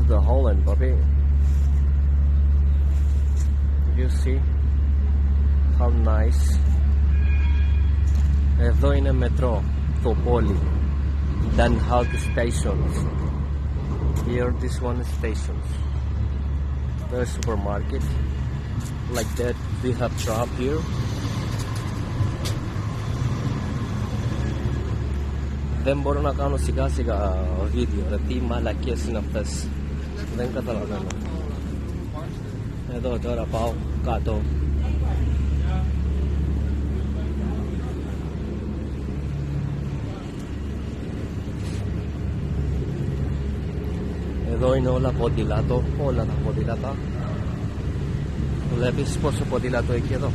Here's the Holland, puppy. You see how nice. Εδώ είναι μετρό, το πόλι. Danhaug stations. Here this one is stations. The supermarket. Like that we have shop here. Δεν μπορώ να κάνω σιγά σιγά βίντεο, ρε, τι μαλακίες είναι αυτές. Δεν καταλαβαίνω. Εδώ τώρα πάω κάτω. Εδώ είναι όλα ποδήλατο, όλα τα ποδήλατα. Βλέπεις πόσο ποδήλατο έχει εδώ.